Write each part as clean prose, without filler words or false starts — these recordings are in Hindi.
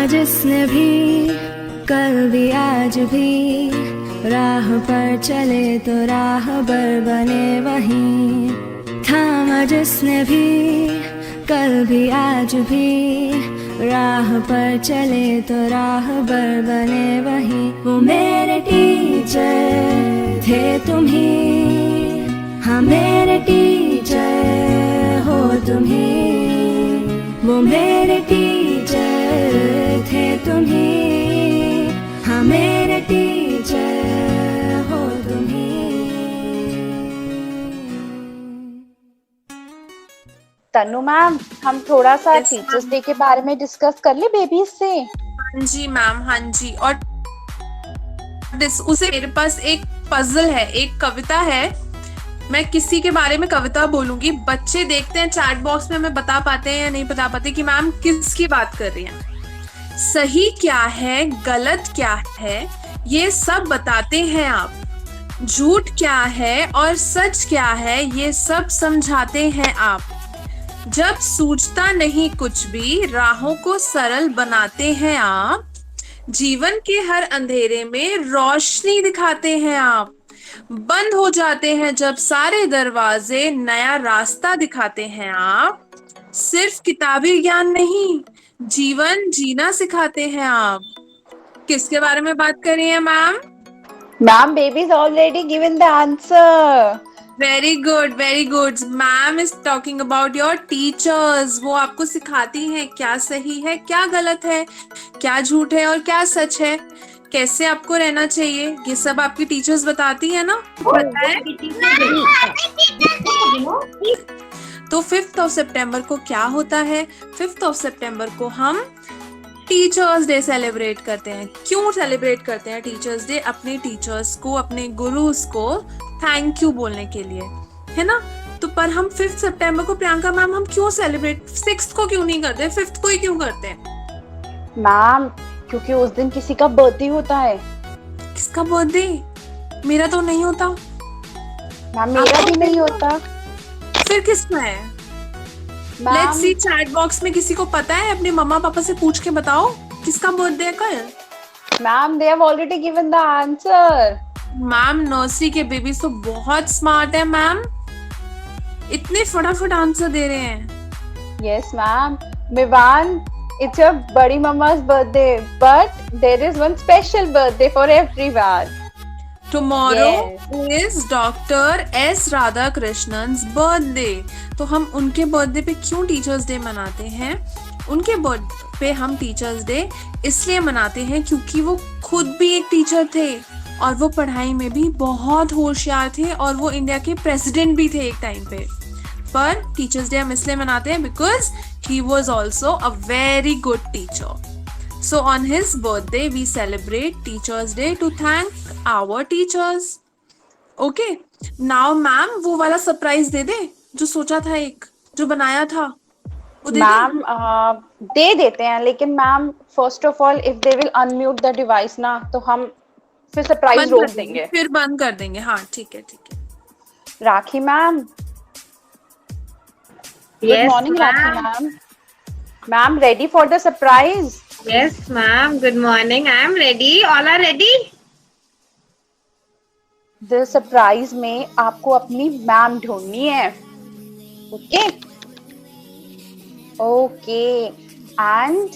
जिसने भी कल भी आज भी राह पर चले तो राहबर बने वहीं। थामा जिसने भी कल भी आज भी राह पर चले तो राहबर बने वहीं। वो मेरे टीचर थे तुम ही, हाँ मेरे टीचर हो तुम ही। वो मेरे टीचर थे तुम ही, हाँ मेरे टीचर हो तुम ही। तनु मैम, हम थोड़ा सा टीचर्स डे के बारे में डिस्कस कर ले बेबीज से। हाँ जी मैम, हाँ जी। और उसे मेरे पास एक पजल है, एक कविता है। मैं किसी के बारे में कविता बोलूंगी, बच्चे देखते हैं चैट बॉक्स में, हमें बता पाते हैं या नहीं बता पाते कि मैम किसकी बात कर रही हैं। सही क्या है गलत क्या है ये सब बताते हैं आप, झूठ क्या है और सच क्या है ये सब समझाते हैं आप। जब सूझता नहीं कुछ भी राहों को सरल बनाते हैं आप, जीवन के हर अंधेरे में रोशनी दिखाते हैं आप। बंद हो जाते हैं जब सारे दरवाजे नया रास्ता दिखाते हैं आप। सिर्फ किताबी ज्ञान नहीं जीवन जीना सिखाते हैं आप। किसके बारे में बात कर रही हैं ma'am? Ma'am, babies already given the answer. Very good very good. Ma'am is talking about your teachers. वो आपको सिखाती हैं क्या सही है क्या गलत है, क्या झूठ है और क्या सच है, कैसे आपको रहना चाहिए। ये सब आपकी टीचर्स बताती है ना, पता है? तो 5 सितंबर को क्या होता है? 5 सितंबर को हम टीचर्स डे सेलिब्रेट करते हैं। क्यों सेलिब्रेट करते हैं टीचर्स डे? अपने टीचर्स को, अपने गुरुज को थैंक यू बोलने के लिए, है ना। तो पर हम 5 सितंबर को, प्रियंका मैम, हम क्यों सेलिब्रेट 6 को क्यों नहीं करते, 5 को ही क्यों करते हैं? मैम, क्योंकि उस दिन किसी का बर्थडे होता है। किसका बर्थडे? मेरा तो नहीं होता। मैम, मेरा भी नहीं होता। फिर किसका है? लेट्स सी चैट बॉक्स में किसी को पता है? अपने मम्मा पापा से पूछ के बताओ किसका बर्थडे है कल। Ma'am, they have already given the answer. Ma'am, nursery के बेबीज तो बहुत स्मार्ट है मैम, इतने फटाफट आंसर दे रहे हैं। Yes ma'am. मिवान, it's your badi mama's birthday, but there is one special birthday for everyone. Tomorrow is Dr. S. Radhakrishnan's birthday. तो हम उनके बर्थडे पे क्यों टीचर्स डे मनाते हैं? उनके बर्थडे पे हम टीचर्स डे इसलिए मनाते हैं क्योंकि वो खुद भी एक टीचर थे और वो पढ़ाई में भी बहुत होशियार थे और वो इंडिया के प्रेसिडेंट भी थे एक टाइम पे। पर टीचर्स डे हम इसलिए मनाते हैं because he was also a very good teacher. So on his birthday we celebrate Teachers Day to thank our teachers. Okay, now ma'am वो वाला सरप्राइज दे दे जो सोचा था, एक जो बनाया था वो दे मैम, दे देते हैं, लेकिन ma'am first of all if they will unmute the device ना, तो हम फिर सरप्राइज रोक देंगे, फिर बंद कर देंगे। हाँ ठीक है ठीक है। राखी ma'am, good morning Rakhi ma'am. Ma'am, ready for the surprise? Yes ma'am, good morning. I am ready. All are ready? The surprise में आपको अपनी मैम ढूंढनी है। ओके ओके, एंड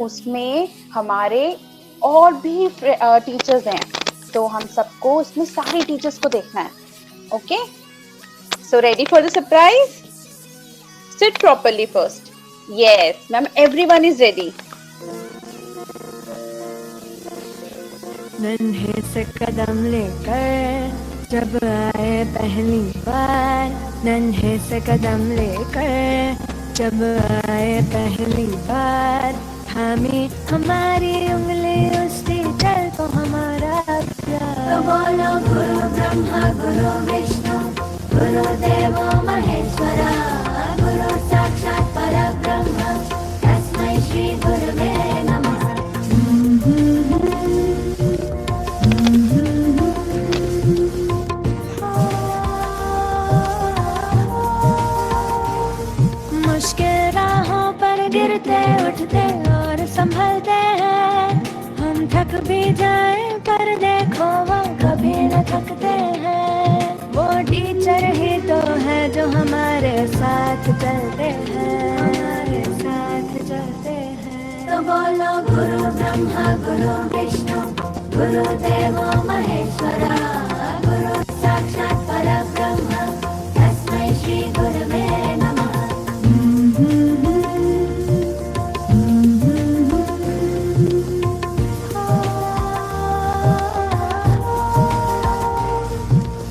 उसमें हमारे और भी टीचर्स हैं, तो हम सबको उसमें सारे टीचर्स को देखना है। Okay, so ready for the surprise? Sit properly first. Yes, ma'am, everyone is ready. नन्हे से कदम लेकर जब आए पहली बार, नन्हे से कदम लेकर जब आए पहली बार, थामी हमारी उंगली उस टीचर को हमारा प्यार। तो बोलो गुरु ब्रह्मा गुरु विष्णु गुरुदेवो महेश्वरा, गुरु साक्षात् परब्रह्म तस्मै श्री गुरुवे नमः। मुश्किल राहों पर गिरते उठते और संभलते हैं। हम थक भी जाए पर देखो वो कभी न थकते हैं। वो टीचर ही तो है जो हमारे साथ चलते हैं, हमारे साथ चलते हैं। तो बोलो गुरु ब्रह्मा गुरु विष्णु गुरुदेवो महेश्वरा, गुरु साक्षात् परब्रह्म तस्मै श्री गुरवे नमः।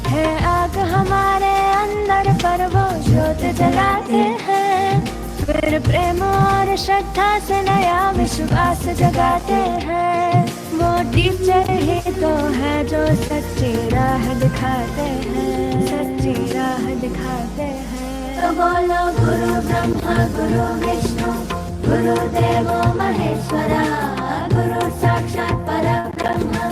है आग हमारे अंदर पर वो ज्योत जलाते हैं। फिर प्रेम और श्रद्धा से नया विश्वास जगाते हैं। वो टीचर ही तो है जो सच्ची राह दिखाते हैं, सच्ची राह दिखाते हैं। तो बोलो गुरु ब्रह्मा गुरु विष्णु गुरुदेवो महेश्वरा, गुरु साक्षात् परब्रह्म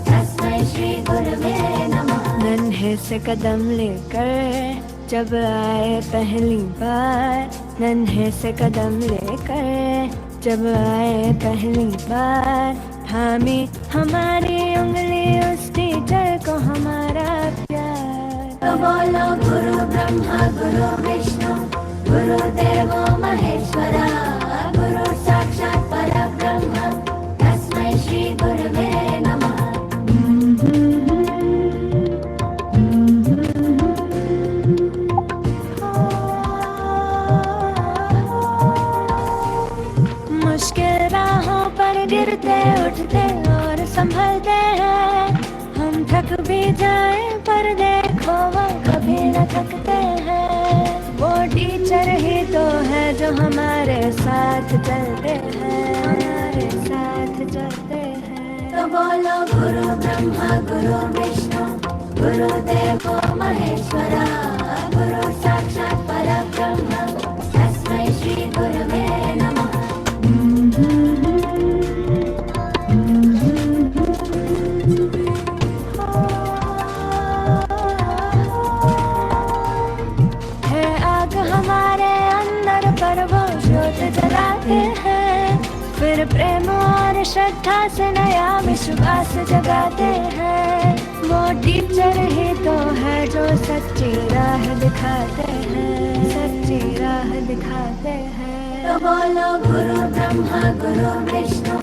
तस्मै श्री गुरवे नमः। नन्हे से कदम लेकर जब आए पहली बार, नन्हे से कदम लेकर जब आए पहली बार, थामी हमारी उंगली उस टीचर को हमारा प्यार। तो बोलो गुरु ब्रह्मा गुरु विष्णु गुरुदेवो महेश्वरा, गुरु साक्षात् परब्रह्म तस्मै श्री गुरवे नमः। मुश्किल राहों पर गिरते उठते और संभलते हैं। हम थक भी जाए पर देखो वो कभी न थकते हैं। वो टीचर ही तो है जो हमारे साथ चलते हैं, हमारे साथ चलते हैं। तो बोलो गुरु ब्रह्मा गुरु विष्णु गुरुदेवो महेश्वरा, गुरु साक्षात् परब्रह्म तस्मै श्री गुरवे नमः। है आग हमारे अंदर पर वो ज्योत जलाते हैं। फिर प्रेम और श्रद्धा से नया विश्वास जगाते हैं। वो टीचर ही तो है जो सच्ची राह दिखाते हैं, सच्ची राह दिखाते हैं। तो बोलो गुरु ब्रह्मा गुरु विष्णु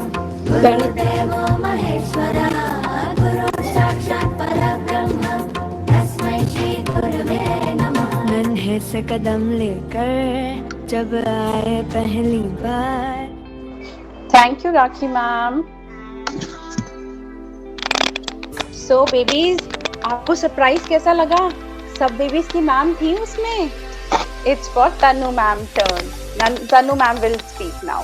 गुरुदेवो महेश्वरा, गुरु साक्षात् परब्रह्म तस्मै श्री गुरवे नमः। नन्हे से कदम लेकर जब आए पहली बार। Thank you Rakhi ma'am. So babies, आपको सरप्राइज कैसा लगा? सब बेबीज की मैम थी उसमें। It's for Tanu ma'am turn. Tanu ma'am will speak now.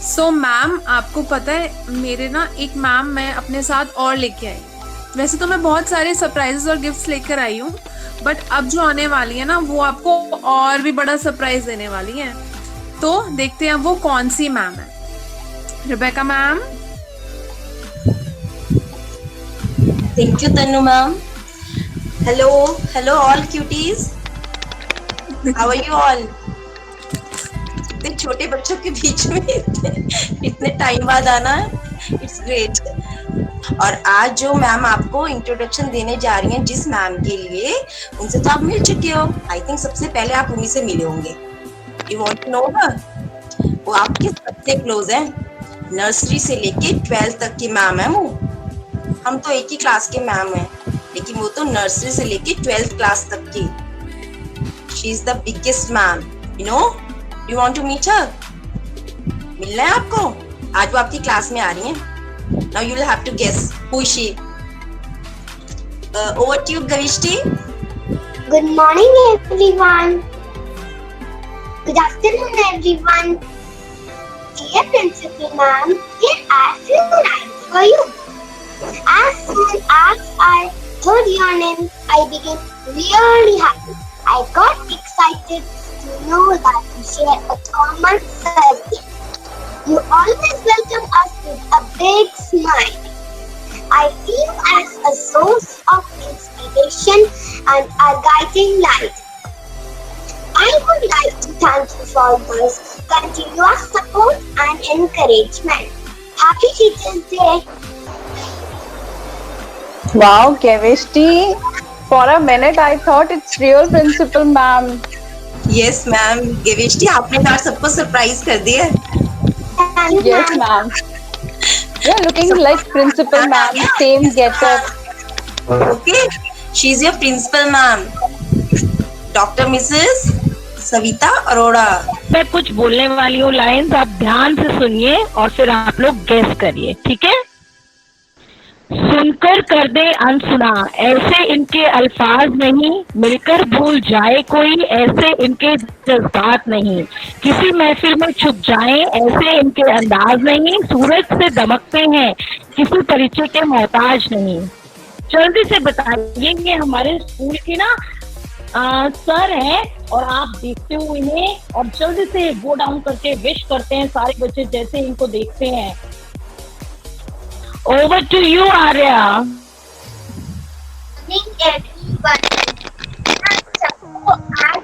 So ma'am, आपको पता है मेरे ना एक मैम मैं अपने साथ और लेके आई। वैसे तो मैं बहुत सारे सरप्राइजेस और गिफ्ट्स लेकर आई हूँ, बट अब जो आने वाली है ना वो आपको और भी बड़ा सरप्राइज देने वाली है। तो देखते हैं वो कौन सी मैम है। Rebecca ma'am. Thank you, Tanu ma'am. Hello all cuties. How are you all? इतने छोटे बच्चों के बीच में इतने टाइम बाद आना, इट्स ग्रेट। और आज जो मैम आपको इंट्रोडक्शन देने जा रही हैं जिस मैम के लिए, उनसे तो आप मिल चुके हो। आई थिंक सबसे पहले आप उन्हीं से मिले होंगे। यू वांट टू नो हर? वो आपके सबसे क्लोज हैं, नर्सरी से लेके 12th तक की मैम है वो। हम तो एक ही क्लास के मैम हैं, लेकिन वो तो नर्सरी से लेके 12th क्लास तक की। She is the biggest ma'am, you know. You want to meet her? मिलना है आपको? आज वो आपकी क्लास में आ रही हैं। Now you will have to guess who is she. Over to you Gavishti. Good morning, everyone. Good afternoon, everyone. Dear Principal Ma'am, here are few lines for you. As soon as I heard your name, I became really happy. I got excited to know that we share a common subject. You always welcome us with a big smile. I see you as a source of inspiration and a guiding light. I would like to thank you for those continuous support and encouragement. Happy Teachers Day. Wow, chemistry. For a minute, I thought it's real principal, ma'am. Yes ma'am, Gavishti आपने तो आज सबको सरप्राइज कर दिया। Thank you, Yes, ma'am. ma'am. You're looking like principal, ma'am. Same getup. Okay, she is your principal ma'am, doctor Mrs Savita Arora. मैं कुछ बोलने वाली हूँ लाइंस, आप ध्यान से सुनिए और फिर आप लोग गेस करिए, ठीक है? सुनकर कर दे अनसुना, ऐसे इनके अल्फाज नहीं, मिलकर भूल जाए कोई, ऐसे इनके जज्बात नहीं, किसी महफिल में छुप जाएं, ऐसे इनके अंदाज नहीं, सूरज से दमकते हैं, किसी परिचय के मोहताज नहीं। जल्दी से बताइए, ये हमारे स्कूल की ना सर है और आप देखते हो इन्हें और जल्दी से गो डाउन करके विश करते हैं सारे बच्चे जैसे इनको देखते हैं। Over to you, Arya. Morning, everyone. हम सबको आज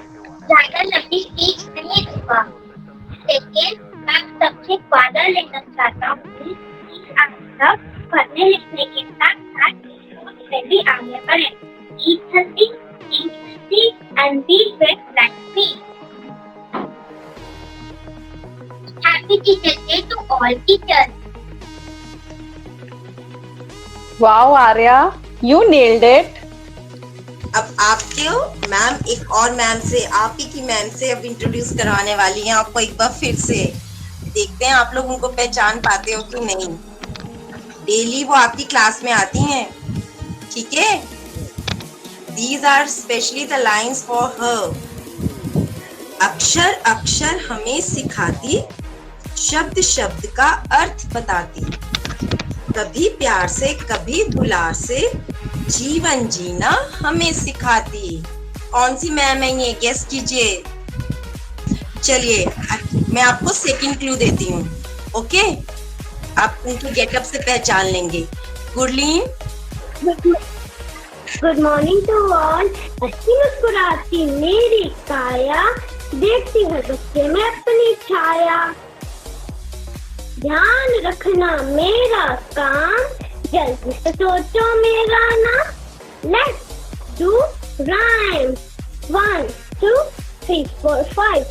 ज्यादा लंबी स्पीच नहीं दूंगा, लेकिन मैं सबसे वादा लेना चाहता हूँ कि आप सब पढ़ने लिखने के साथ साथ में भी आगे बढ़ें। Eat healthy, and be fit like me. Happy Teachers Day to all teachers. Wow, Arya, you nailed it. अब आपको मैम एक और मैम से, आप ही की मैम से अब इंट्रोड्यूस करवाने वाली हैं आपको एक बार फिर से। देखते हैं आप लोग उनको पहचान पाते हो कि नहीं। डेली वो आपकी क्लास में आती हैं, ठीक है? These are specially the lines for her. अक्षर अक्षर हमें सिखाती, शब्द शब्द का अर्थ बताती, कभी प्यार से कभी दुलार से, जीवन जीना हमें सिखाती। कौन सी मैम है ये, गेस कीजिए। चलिए मैं आपको सेकंड क्लू देती हूँ, ओके? आप उनके गेटअप से पहचान लेंगे। Gurleen, good morning to all. अच्छी मुस्कुराती मेरी काया, देखती हर बच्चे में अपनी छाया, ध्यान रखना मेरा काम, जल्दी से सोचो मेरा नाम। Let's do rhyme. 1 2 3 4 5।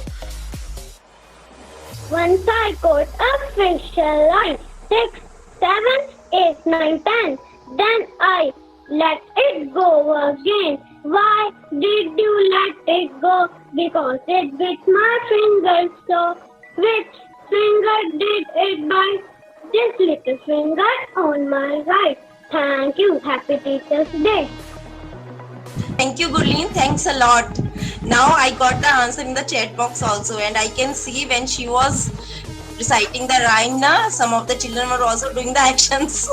Once I got a facial line, 6 7 8 9 10. Then I let it go again. Why did you let it go? Because it bit my fingers. So which finger did it bite? This little finger on my right. Thank you. Happy Teachers Day. thank you Gurleen, thanks a lot. Now I got the answer in the chat box also, and I can see when she was reciting the rhyme na, some of the children were also doing the actions.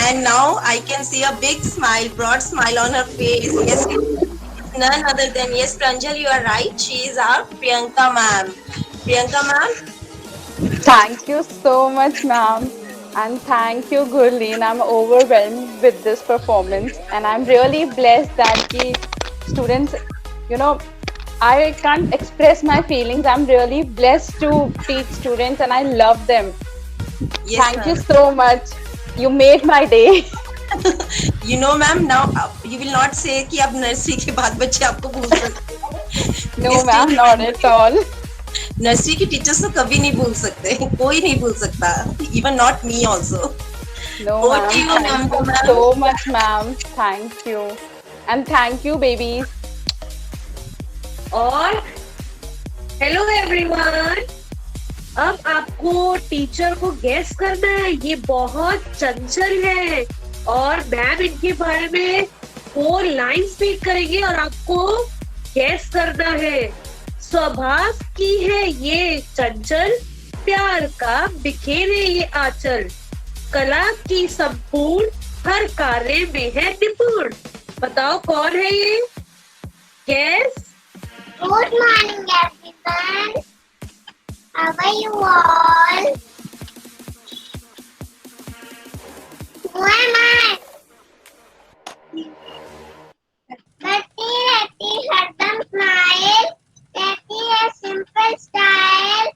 And now I can see a big smile, broad smile on her face. Yes, it's none other than, yes, Pranjal, you are right. She is our Priyanka ma'am. Priyanka ma'am. Thank you so much, ma'am. And thank you, Gurleen. I'm overwhelmed with this performance. And I'm really blessed that the students, you know, I can't express my feelings. I'm really blessed to teach students and I love them. Yes, thank you so much. You made my day. You know, ma'am, now you will not say कि अब नर्सरी के बाद बच्चे आपको भूल सकते हैं. No, ma'am, not at all. Nursery की टीचर्स तो कभी नहीं भूल सकते, कोई नहीं भूल सकता. Even not me also. No, ma'am. Thank you so much, ma'am. Thank you. And thank you, babies. और हेलो एवरीवन, अब आपको टीचर को गेस करना है. ये बहुत चंचल है और मैम इनके बारे में 4 लाइन स्पीक करेंगे और आपको गेस करना है. स्वभाव की है ये चंचल, प्यार का बिखेरे ये आंचल, कला की संपूर्ण, हर कार्य में है निपुण. बताओ कौन है ये? Guess. Good morning, everyone. How are you all? Who am I? करती रहती हरदम स्माइल, रहती है simple style,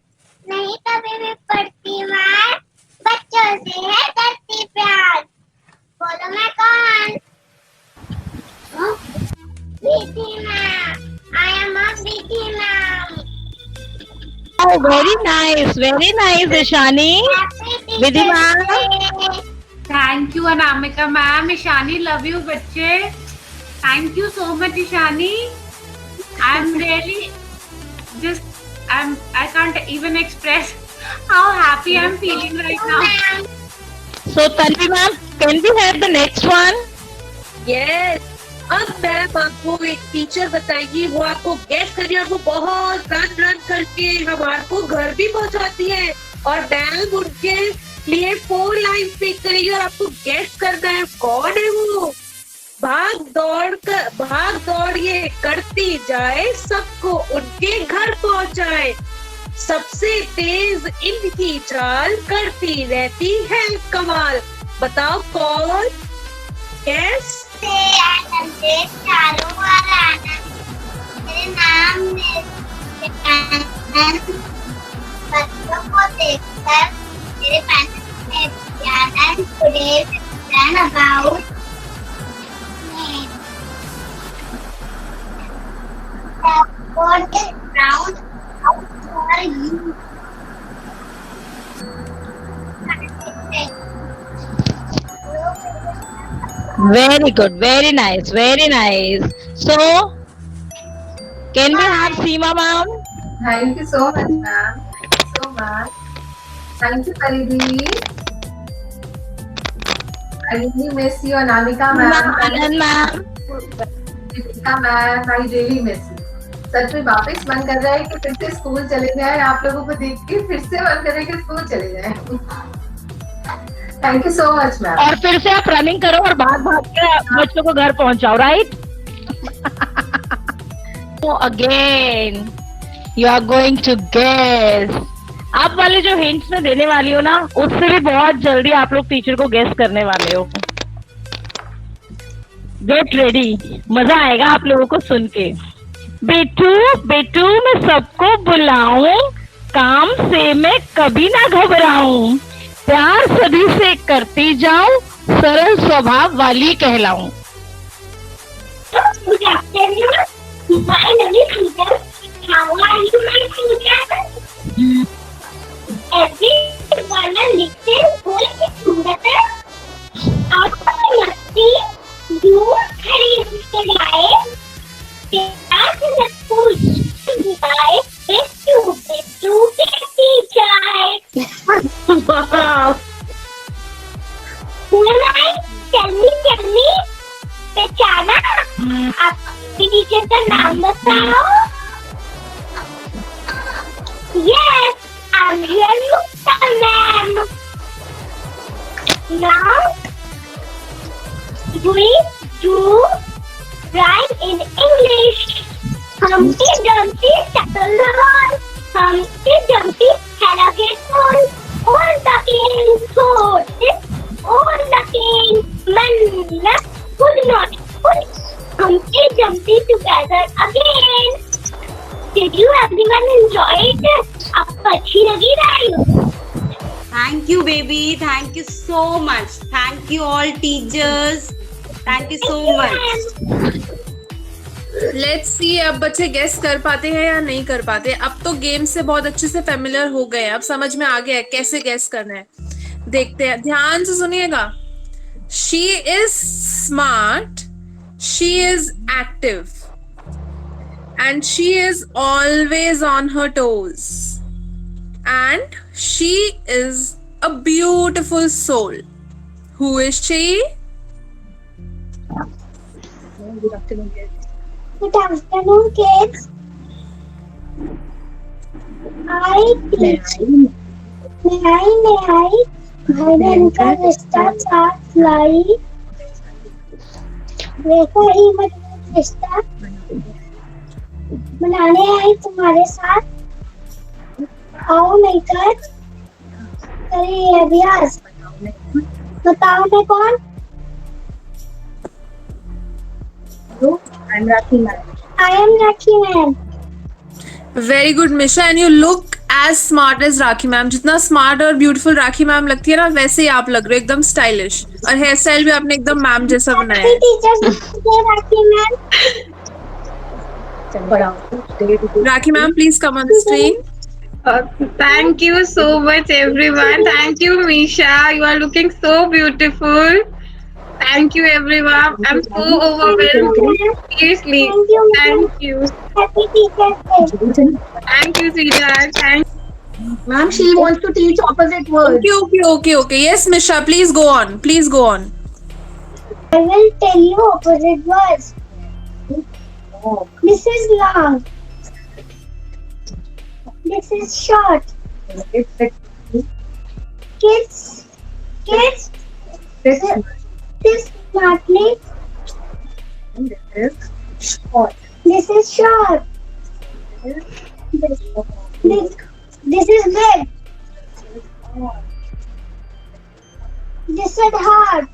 very nice Ishani. Vidhi ma'am. Thank you Anamika ma'am. Ishani love you बच्चे. Thank you so much Ishani. I am really just I can't even express how happy I'm feeling right now. So Tanvi ma'am, can we have the next one? Yes. अब मैम आपको एक टीचर बताएगी, वो आपको गेस करिए, आपको बहुत रन करके हमारे को घर भी पहुंचाती है और मैम उनके लिए 4 लाइन पिक करेगी और आपको गेस करना है कौन है वो. भाग दौड़ ये करती जाए, सबको उनके घर पहुंचाए, सबसे तेज इनकी चाल, करती रहती है कमाल. बताओ कौन. यस. चारों ओर आना. मेरे नाम में बच्चों को देखकर मेरे पेरेंट्स ने ज्यादा today plan about what is brown how are you. Very good, very nice, very nice. So, can we have Seema ma'am? Thank you so much, ma'am. Thank you so much. Thank you, Paridi. I really miss you, Anamika ma'am. Anand ma'am. Deepika ma'am, I really miss you. सच में वापस मन कर रहा है कि फिर से स्कूल चले जाए. आप लोगों को देख के फिर से मन कर रहा है कि स्कूल चले जाए. Thank you so much ma'am. और फिर से आप रनिंग करो और भाग के बच्चों को घर पहुंचाओ, right? Again you are going to guess. आप वाले जो हिंट्स में देने वाली हो ना, उससे भी बहुत जल्दी आप लोग टीचर को गेस करने वाले हो. गेट रेडी, मजा आएगा आप लोगों को सुन के. बेटू मैं सबको बुलाऊं, काम से मैं कभी ना घबराऊं, प्यार सभी से करती जाऊं, सरल स्वभाव वाली कहलाऊं. Good afternoon. My name is Peter. How are you, my children? Everyone listen fully together. After मस्ती दूर खड़ी के लाए, प्यार से स्कूल जाए, बेटू कहती जाए. Tell me, पहचाना? आपकी टीचर का नाम बताओ. Yes, I'm Mukta ma'am. Now we do write in English. Humpty Dumpty settled the hall. Humpty Dumpty had a great fall. All the king's horses, all the king's men could not put Humpty Dumpty together again. Did you everyone enjoy it? आपको अच्छी लगी rhyme? Thank you, baby. Thank you so much. Thank you all teachers. Thank you so much. Let's see अब बच्चे गेस कर पाते हैं या नहीं कर पाते. अब तो गेम से बहुत अच्छे से फेमिलियर हो गए हैं, अब समझ में आ गया है कैसे गेस करना है. देखते हैं, ध्यान से सुनिएगा. She is smart, she is active, and she is always on her toes, and she is a beautiful soul. Who is she? Good afternoon, kids. I teach. May I? भजन का रिश्ता साथ लाई. वैसा ही मजबूत रिश्ता बनाने आई तुम्हारे साथ. आओ मिलकर करें अभ्यास. बताओ मैं कौन? I am Rakhi ma'am. Very good, Misha, and you look as smart as Rakhi ma'am. जितना smart और beautiful Rakhi ma'am लगती है ना, वैसे ही आप लग रहे हो, एकदम stylish. और हेयर स्टाइल भी आपने एकदम मैम जैसा बनाया है. Rakhi ma'am. Rakhi ma'am, please come on the screen. Thank you so much, everyone. Thank you, Misha. You are looking so beautiful. Thank you, everyone. I'm so overwhelmed. Seriously. Thank you, ma'am. Thank you. Happy Teacher's Day. Thank you, sweetheart. Thank Ma'am, she wants to teach opposite words. Okay. Yes, Misha, please go on. Please go on. I will tell you opposite words. This is long. This is short. Kids. This smartly. This is short. This is big. This is hard.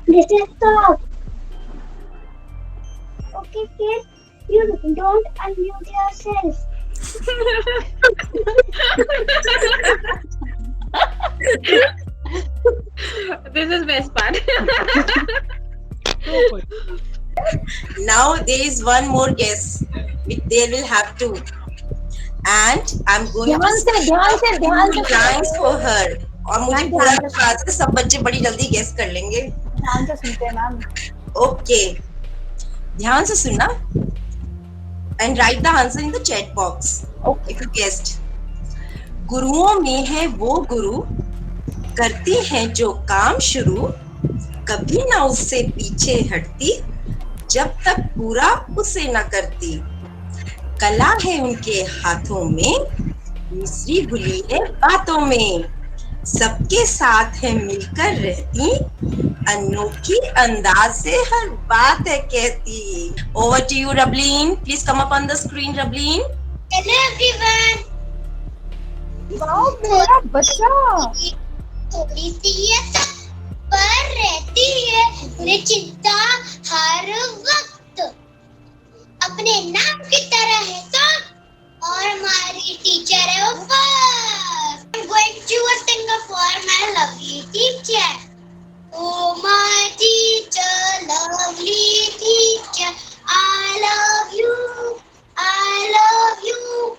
This is soft. Okay, kids, you don't unmute yourself. This is best part. Now there is one more guess. They will have to. And I'm going to say lines for her. और मुझे पूरा विश्वास है सब बच्चे बड़ी जल्दी गेस कर लेंगे. ध्यान से सुनते हैं मैम. ओके, ध्यान से सुनना and write the answer in the chat box. Okay. If you guessed. गुरुओं में है वो गुरु, करती हैं जो काम शुरू, कभी ना उससे पीछे हटती, जब तक पूरा उसे न करती. कला है उनके हाथों में, मिस्री घुली है बातों में, सबके साथ है मिलकर रहती, अनोखी अंदाज से हर बात है कहती. Over to you, Rablin. Please come up on the screen, Rablin. Hello everyone. Wow मेरा बच्चा. थोड़ी सी है पर रहती है उन्हें चिंता हर वक्त, अपने नाम की तरह है सब और हमारी टीचर है वो first. I'm going to sing for my lovely teacher. Oh my teacher, lovely teacher, I love you, I love you.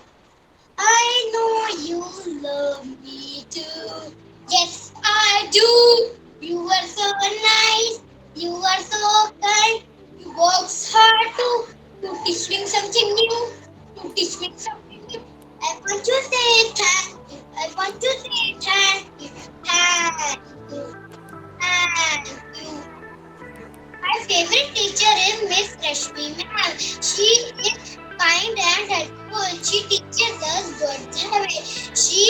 I know you love me too. Yes, I do. You are so nice. You are so kind. You work hard to teach me something new. To teach me something new. I want to say thank you. I want to say thank you. Thank you. Thank you. My favorite teacher is Miss Rashmi ma'am. She is kind and helpful. She teaches us good habits. She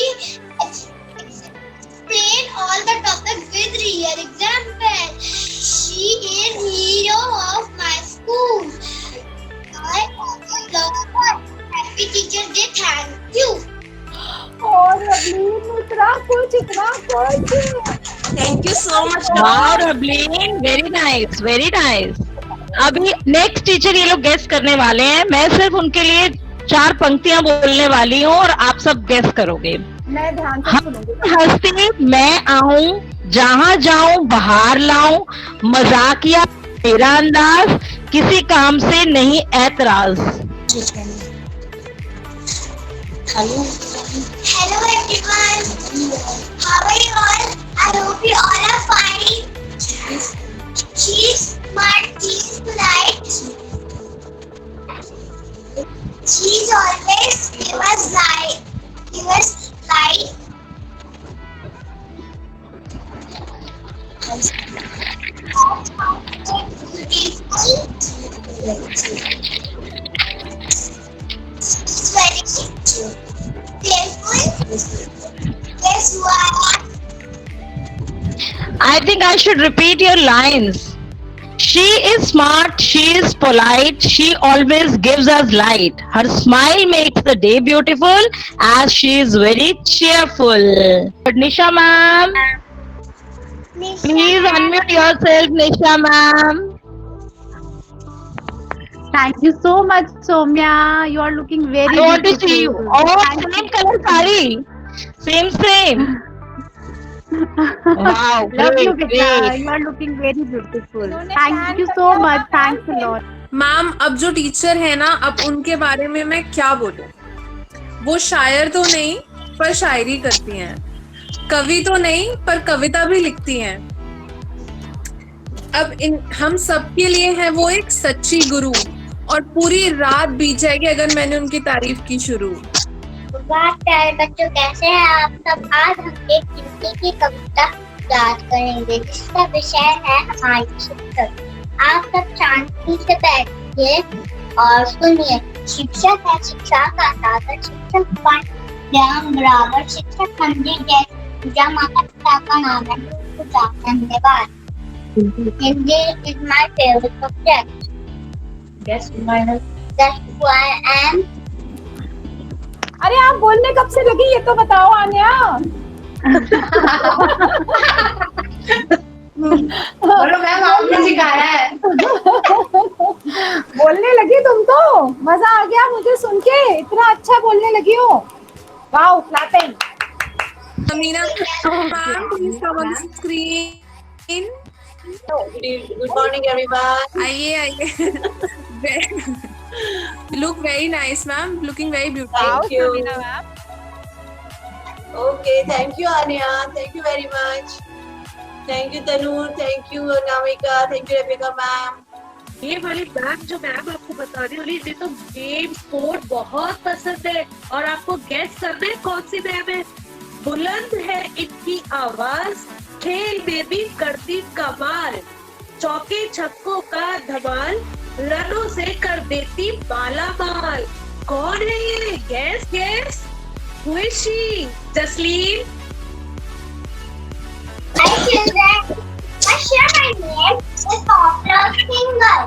explains all the topics with real examples. She is hero of my school. I love her. Happy Teacher's Day. Thank you. और रबलीन इतना कुछ. Thank you so much. Wow Rableen, very nice, very nice. अभी नेक्स्ट टीचर ये लोग गेस करने वाले हैं. मैं सिर्फ उनके लिए 4 पंक्तियां बोलने वाली हूँ और आप सब गेस करोगे. मैं ध्यान से सुनूंगी. हंसती मैं आऊं, जहाँ जाऊं बाहर लाऊं, मजाकिया मेरा अंदाज, किसी काम से नहीं ऐतराज. Hello everyone. How are you all? I hope you all are fine. She's smart, she's polite. She's always give us light. She's very playful. Yes, you are. I think I should repeat your lines. She is smart, she is polite, she always gives us light. Her smile makes the day beautiful as she is very cheerful. Nisha ma'am, please unmute yourself, Nisha ma'am. Thank you so much, Soumya. You are looking very I want to see you. beautiful. Oh, same color sari. Same. Wow, Love you, great, Beta. great. You are looking very beautiful. Thank you so much. Thanks a lot. Ma'am अब जो टीचर है ना, अब उनके बारे में मैं क्या बोलूं. वो शायर तो नहीं पर शायरी करती हैं, कवि तो नहीं पर कविता भी लिखती हैं। अब हम सबके लिए है वो एक सच्ची गुरु, और पूरी रात बीत जाएगी अगर मैंने उनकी तारीफ की शुरू। वाह प्यारे बच्चों, कैसे हैं आप सब? आज हम एक हिंदी की कविता याद करेंगे जिसका विषय है हमारी शिक्षक। आप सब शांति से बैठिए और सुनिए। शिक्षक है शिक्षा का सागर, शिक्षक बन ज्ञान बराबर, शिक्षक मंदिर जैसे पूजा, माता पिता का नाम है पूजा। धन्यवाद। Hindi is my favorite subject. Guess who I am. अरे आप बोलने कब से लगी ये तो बताओ आन्या। बोलो मैम, आपने सिखाया है। बोलने लगी तुम तो, मजा आ गया मुझे सुन के, इतना अच्छा बोलने लगी हो। Wow, clapping. Amina ma'am, please come on the screen. Good morning, everyone. आइए look very nice ma'am, looking very beautiful. Thank you. Okay, thank you, Anya. Thank you very much. Thank you, Tanur. Thank you, Namika. Thank you, Rebecca ma'am. ये वाली मैम जो मैम आपको बताने वाली, ये तो गेम स्पोर्ट बहुत पसंद है और आपको गेस करना है कौन सी मैम है। बुलंद है इनकी आवाज, खेल में भी करती कमाल, चौके छक्कों का धमाल, रनों से कर देती माला माल। कौन है ये? Guess guess. Who is she? Jasleen. Hi children, I share my name with popular singer.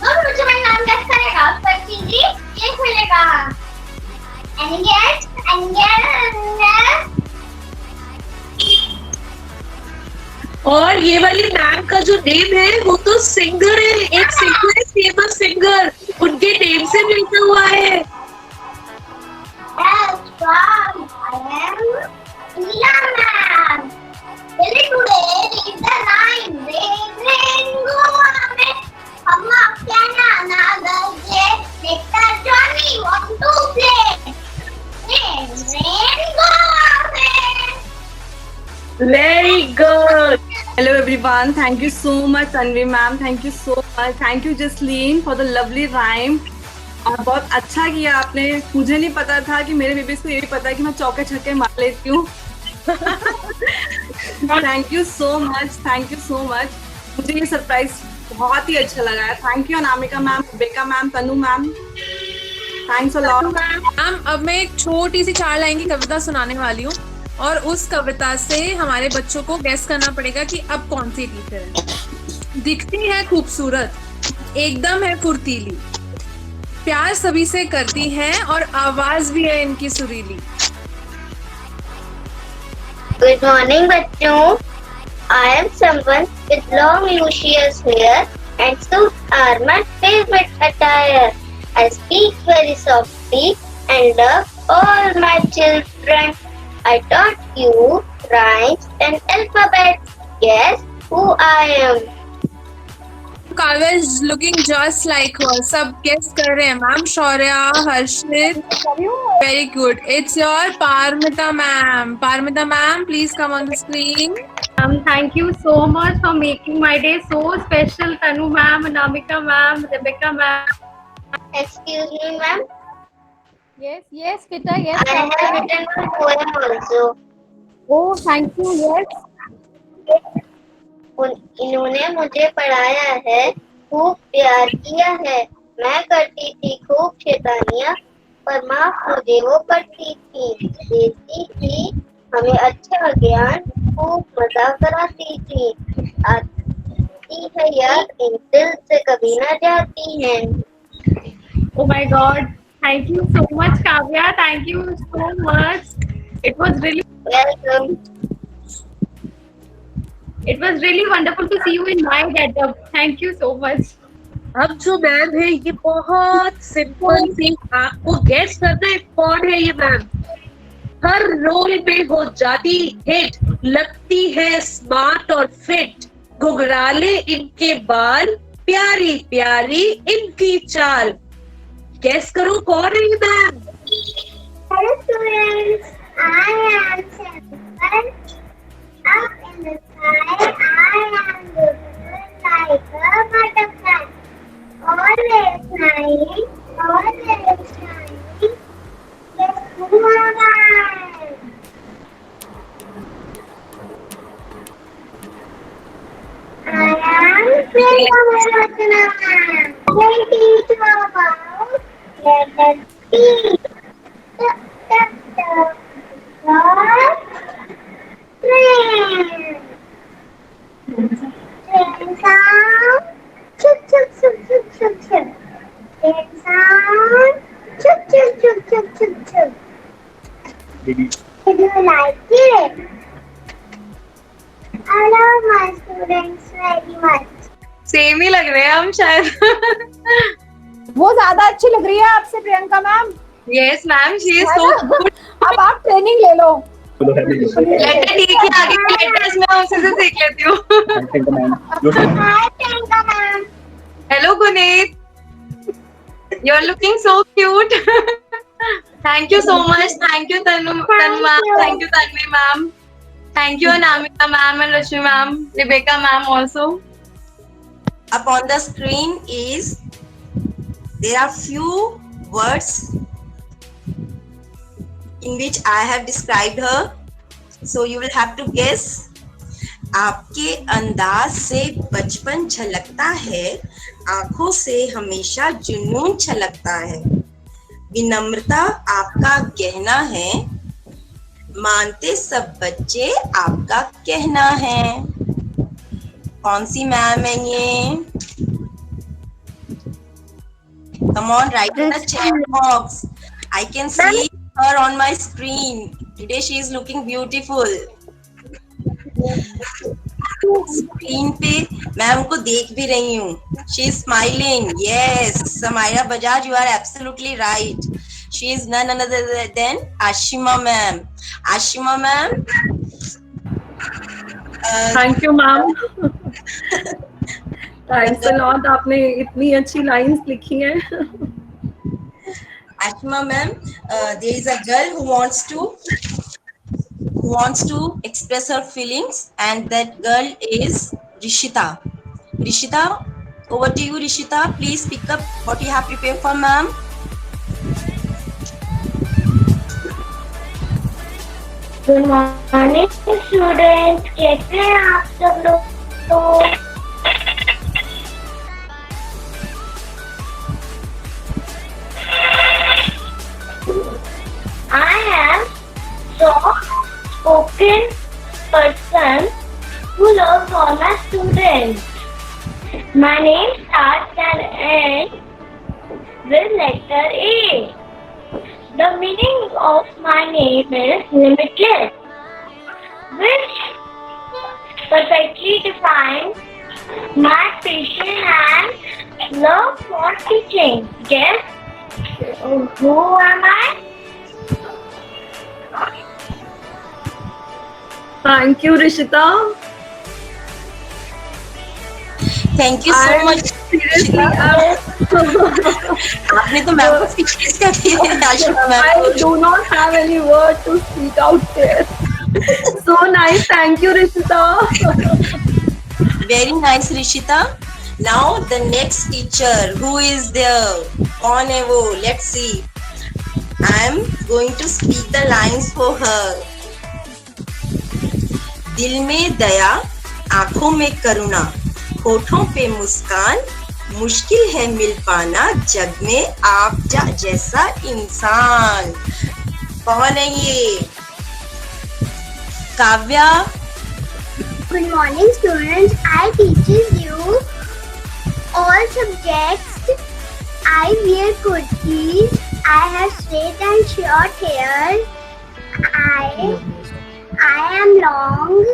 कौन मुझे मेरा नाम गेस करेगा? उसको एक चीज़ ये मिलेगा। Any guess? Any guess? और ये वाली मैम का जो नेम है वो तो सिंगर है, एक सिंगर है, फेमस सिंगर, उनके नेम से मिलता हुआ है। That's wrong. I am Leela ma'am. Really today is the nine rain go hame hum क्या ना लगे देखता Johnny want to play rain go hame. Very good. Hello everyone, thank you so much Tanvi ma'am, thank you so much, thank you Jasleen for the lovely rhyme। और बहुत अच्छा किया आपने, मुझे नहीं पता था कि मेरे बेबीज को ये भी पता है कि मैं चौके छक्के मार लेती हूँ। थैंक यू सो मच, मुझे ये सरप्राइज बहुत ही अच्छा लगा है। Thank you Anamika ma'am, Rebecca ma'am, Tanu ma'am, thanks a lot ma'am. अब मैं एक छोटी सी 4 लाइन की कविता सुनाने वाली हूँ और उस कविता से हमारे बच्चों को गेस करना पड़ेगा कि अब कौन सी टीचर है। दिखती है खूबसूरत, एकदम है फुर्तीली, प्यार सभी से करती हैं और आवाज भी है इनकी सुरीली। Good morning बच्चों, I am someone with long luscious hair and suits are my favorite attire. I speak very softly and love all my children. I taught you rhymes and alphabets. Guess who I am? Kavya is looking just like her. सब guess कर रहे हैं ma'am. Shaurya, Harshit, very good. It's your Parmita ma'am. Parmita ma'am, please come on the screen. Thank you so much for making my day so special, Tanu ma'am, Anamika ma'am, Rebecca ma'am. Excuse me, ma'am. Yes, Kita, yes. I have written a poem also. Oh, thank you, yes. इन्होंने मुझे पढ़ाया है, खूब प्यार किया है। मैं करती थी खूब शैतानियाँ, पर माफ मुझे वो करती थी। देती थी हमें अच्छा ज्ञान, खूब मजा कराती थी। आती है याद इन दिल से कभी ना जाती है। Oh my God. Thank you so much, Kavya. Thank you so much. It was Welcome. really wonderful to see you in my getup. Thank you so much. अब जो मैम है ये बहुत सिंपल सी, आपको गेस करना है कौन है ये मैम। हर रोल में हो जाती हिट, लगती है स्मार्ट और फिट, घुघराले इनके बाल, प्यारी प्यारी इनकी चाल। गेस करो कौन है ये ma'am. Hello students, I am Simran. Up in the sky, I am beautiful like a butterfly. Always smiling, always shining. Yes, who am I? I am Priyanka Malhotra. I teach you about letter T. Train sound, chuk chuk chuk chuk chuk chuk. Train sound, chuk chuk chuk chuk chuk chuk. Did you like it? I love my students very much. Same ही लग रहे हैं हम शायद. वो ज्यादा अच्छी लग रही है आपसे Priyanka ma'am. Yes ma'am, she is so good. अब आप ट्रेनिंग ले लो. लेटर ठीक है, आगे के लेटर्स मैं उनसे से सीख लेती हूँ. Hi, Priyanka ma'am. Hello Guneet, you are looking so cute. Thank you so much. Thank you Tanu ma'am. Thank you Tanvi ma'am. Thank you Anamika ma'am and Rashmi ma'am, Rebecca ma'am also. Up on the screen is there are few words in which I have described her. So you will have to guess. आपके अंदाज से बचपन झलकता है, आंखों से हमेशा जुनून छलकता है, विनम्रता आपका गहना है, मानते सब बच्चे आपका कहना है. कौन सी मैम है ये? Come on, write in the chat box. I can see her on my screen. Today she is looking beautiful. Screen पे मैं उनको देख भी रही हूँ. She is smiling. Yes, Samaira Bajaj, you are absolutely right. She is none other than Ashima ma'am. Ashima ma'am. Thank you ma'am. Thanks a lot, आपने इतनी अच्छी लाइंस लिखी हैं. Ashima ma'am, there is a girl who wants to express her feelings, and that girl is Rishita. Rishita, over to you Rishita. Please pick up what you have prepared for ma'am. Good morning students. कैसे हैं आप सब लोग? I am soft-spoken person who loves all my students. My name starts and ends with letter A. The meaning of my name is limitless, which perfectly defines my passion and love for teaching. Guess who am I? Thank you Rishita. Thank you so much. आपने तो मैम को स्पीचलेस कर दिया. Ashima ma'am. I do not have any word to speak out there. So nice. Thank you Rishita. Very nice Rishita. Now the next teacher, who is there? कौन है वो? Let's see. I am going to speak the lines for her. दिल में दया, आंखों में करुणा, होठों पे मुस्कान, मुश्किल है मिल पाना जग में आप जैसा इंसान. कौन है ये? Kavya. Good morning students. I teaches you all subjects. I wear kurtis. I have straight and short hair. I am long.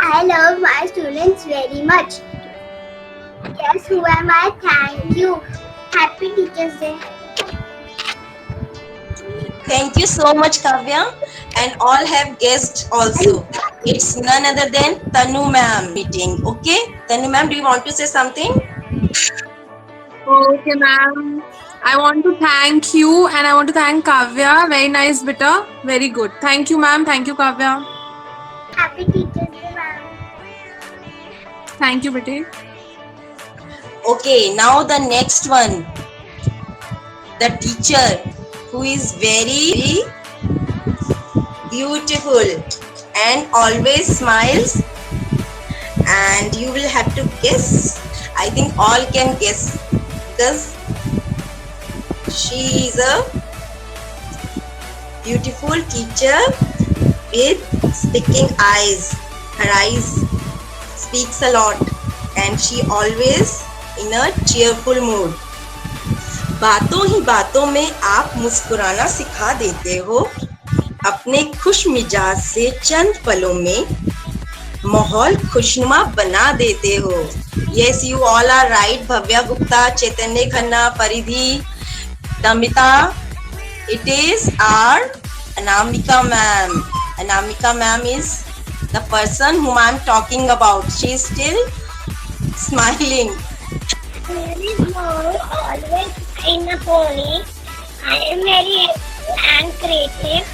I love my students very much. Guess who am I? Thank you. Happy Teachers Day. Thank you so much Kavya, and all have guessed also. It's none other than Tanu ma'am meeting. Okay, Tanu ma'am, do you want to say something? Okay ma'am. I want to thank you and I want to thank Kavya. Very nice, beta. Very good. Thank you, ma'am. Thank you, Kavya. Happy Teachers Day, ma'am. Thank you, beta. Okay, now the next one. The teacher who is very beautiful and always smiles, and you will have to guess. I think all can guess because she is a beautiful teacher with speaking eyes. Her eyes speaks a lot and she always in a cheerful mood. बातों ही बातों में आप मुस्कुराना सिखा देते हो, अपने खुश मिजाज से चंद पलों में माहौल खुशनुमा बना देते हो. Yes, you all are right. Bhavya Gupta, चैतन्य खन्ना, परिधि, दमिता. It is our Anamika ma'am. Anamika ma'am is the person whom I am talking about. She is still smiling. There is no always in a pony. I am very and creative.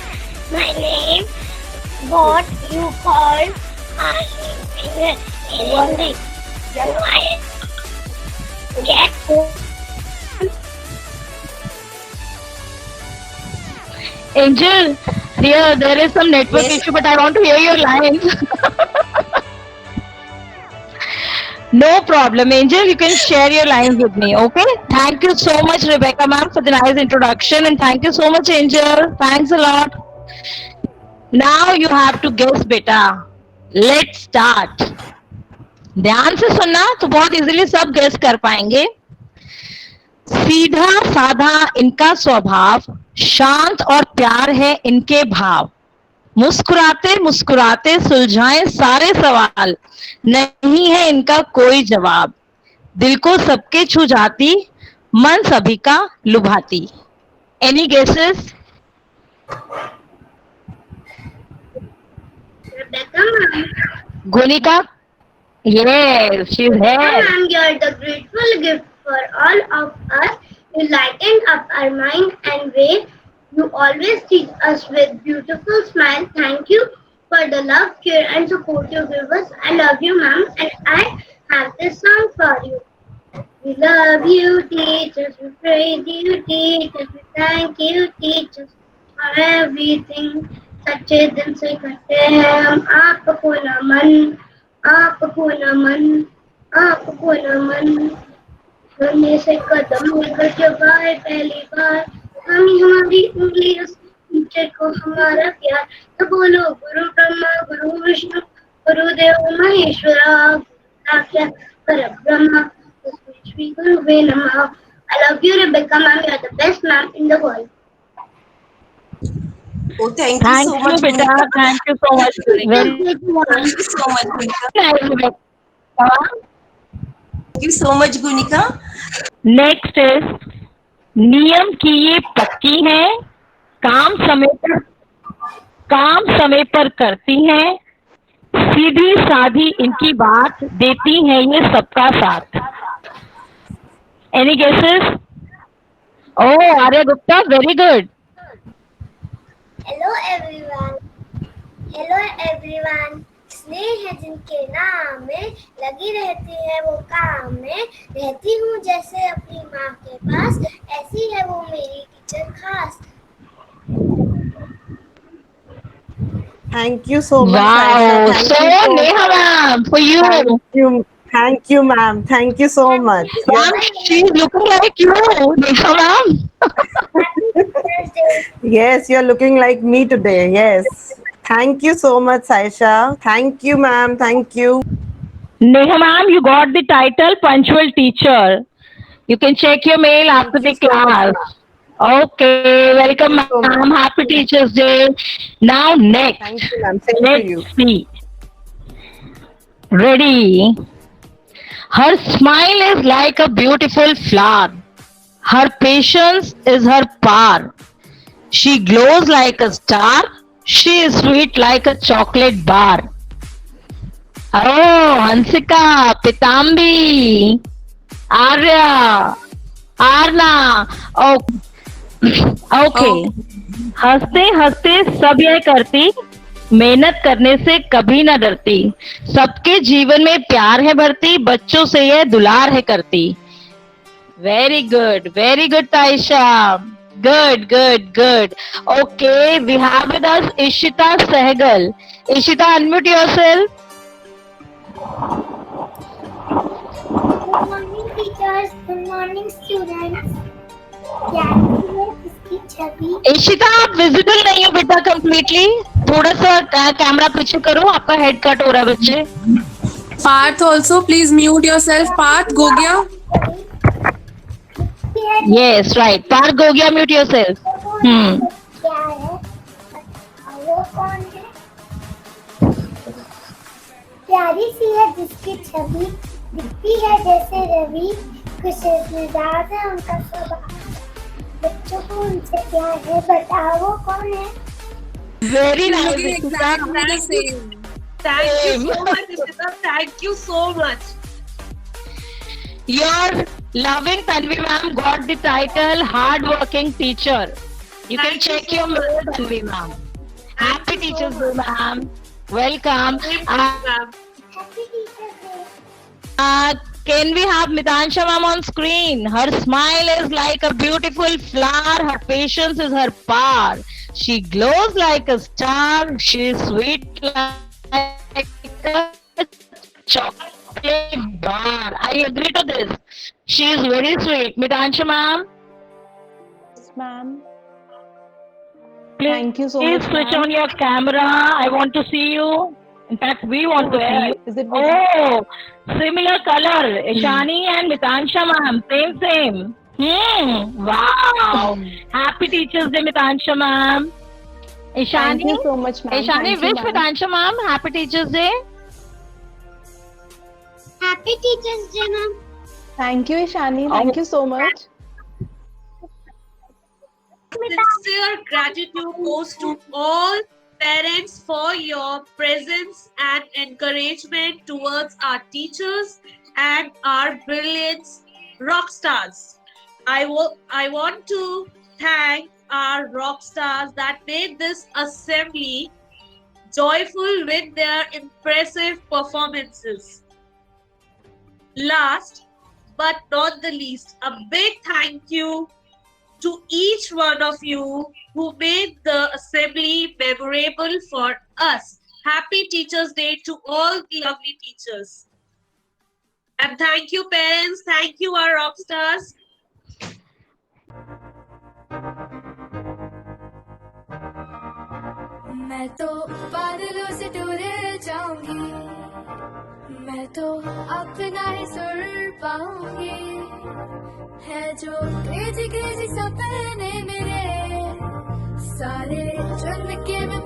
My name, what you call, only. I get Angel, dear, there is some network Yes. issue, but I want to hear your lines. No problem, Angel. You can share your lines with me, okay? Thank you so much, Rebecca ma'am, for the nice introduction, and thank you so much, Angel. Thanks a lot. Now you have to guess, beta. Let's start. ध्यान से सुनना तो बहुत इजीली सब गेस कर पाएंगे. सीधा साधा इनका स्वभाव, शांत और प्यार है इनके भाव, मुस्कुराते मुस्कुराते सुलझाएं सारे सवाल, नहीं है इनका कोई जवाब, दिल को सबके छू जाती, मन सभी का लुभाती. Any guesses? Rebecca, ma'am. Gunika? Yes, she's here. Ma'am, you're the grateful gift for all of us. You lighten up our mind and way. You always teach us with beautiful smile. Thank you for the love, care, and support you give us. I love you, ma'am, and I have this song for you. We love you, teachers. We praise you, teachers. We thank you, teachers, for everything. सच्चे दिल से करते हैं हम आपको नमन, आपको नमन, आपको नमन. धरने से कदम लेकर जब आए पहली बार, हमारी उंगली टीचर को हमारा प्यार. तो बोलो गुरु ब्रह्मा गुरु विष्णु गुरुदेव महेश्वरा, साक्षात परब्रह्म तस्मै श्री गुरुवे नमः. I love you, Rebecca ma'am. You are the best ma'am in the world. Oh, thank you Thank so you, much, beta. Monica. Thank you so much. Very Thank you so much, Monica. nice, Rebecca. Thank you so much, Gunika. Next is नियम की ये पक्की हैं, काम समय पर करती हैं, सीधी साधी इनकी बात, देती हैं ये सबका साथ. Any guesses? Oh, Arya Gupta, very good. Hello everyone. Hello everyone. स्नेह है जिनके नाम में, लगी रहती है वो काम में, रहती हूँ जैसे अपनी माँ के पास, ऐसी है वो मेरी टीचर खास. Thank you so much. Wow, Aisha. so Thank you so Neha ma'am, for you. Thank you, ma'am. Thank you so much. Ma'am, she's looking like you, Neha ma'am. Happy Teachers Day. Yes, you're looking like me today. Yes. Thank you so much, Aisha. Thank you, ma'am. Thank you. Neha ma'am, you got the title Punctual Teacher. You can check your mail after the class. Okay, welcome ma'am. Happy Teachers Day. Now next, Thank you, ma'am. Same to you. let's see. Ready? Her smile is like a beautiful flower. Her patience is her power. She glows like a star. She is sweet like a chocolate bar. Oh, Hansika, Pitambi, Arya, Aarna, okay. हंसते हंसते सब यह करती, मेहनत करने से कभी न डरती, सबके जीवन में प्यार है भरती, बच्चों से यह दुलार है करती। Very good Taisha, good good good. Okay, we have with us Ishita Sehgal. Ishita, unmute yourself. Good morning, teachers. Good morning, students. प्यारी है इसकी छवि। इशिता, आप विजिबल नहीं हो बेटा कंप्लीटली, थोड़ा सा कैमरा पीछे करो, आपका हेड कट हो रहा है बच्चे। Parth also please mute yourself. Parth Gogia, yes right, Parth Gogia, mute yourself. क्या है? वो कौन है? प्यारी सी है जिसकी छवि, दिखती है जैसे रवि, खुश मिजाज है उनका स्वभाव, बच्चों को उनसे प्यार है, बताओ वो कौन है? Very looking nice. exactly the same. Thank you so much, Ishita. Thank you so much. Your loving Tanvi ma'am got the title Hard Working Teacher. You can Thank you check so your mail, much. Tanvi ma'am. Happy you so Teachers much. Day, ma'am. Welcome. Ma'am. Happy Teachers Day. Can we have Mitansha ma'am on screen? Her smile is like a beautiful flower. Her patience is her power. She glows like a star. She is sweet like a chocolate bar. I agree to this. She is very sweet. Mitansha ma'am, Yes, ma'am. please, Thank you so please much, switch ma'am. on your camera. I want to see you. In fact, we want to see you. Is it visible? Oh, similar color. Ishani and Mitansha ma'am, same. Wow. Happy Teachers Day, Mitansha ma'am. Ishani, Thank you so much, ma'am. Ishani, Thank you, wish ma'am. Mitansha ma'am Happy Teachers Day. Happy Teachers Day, ma'am. Thank you, Ishani. Thank you so much. Sincere gratitude goes to all parents for your presence and encouragement towards our teachers and our brilliant rock stars. I want to thank our rock stars that made this assembly joyful with their impressive performances. Last but not the least, a big thank you to each one of you who made the assembly memorable for us. Happy Teachers Day to all the lovely teachers. And thank you, parents. Thank you, our rock stars. मैं तो बादलों से टूरे जाऊंगी, मैं तो अपना ही सुर पाऊंगी, है जो क्रेजी क्रेजी सपने मेरे सारे चुन के मैं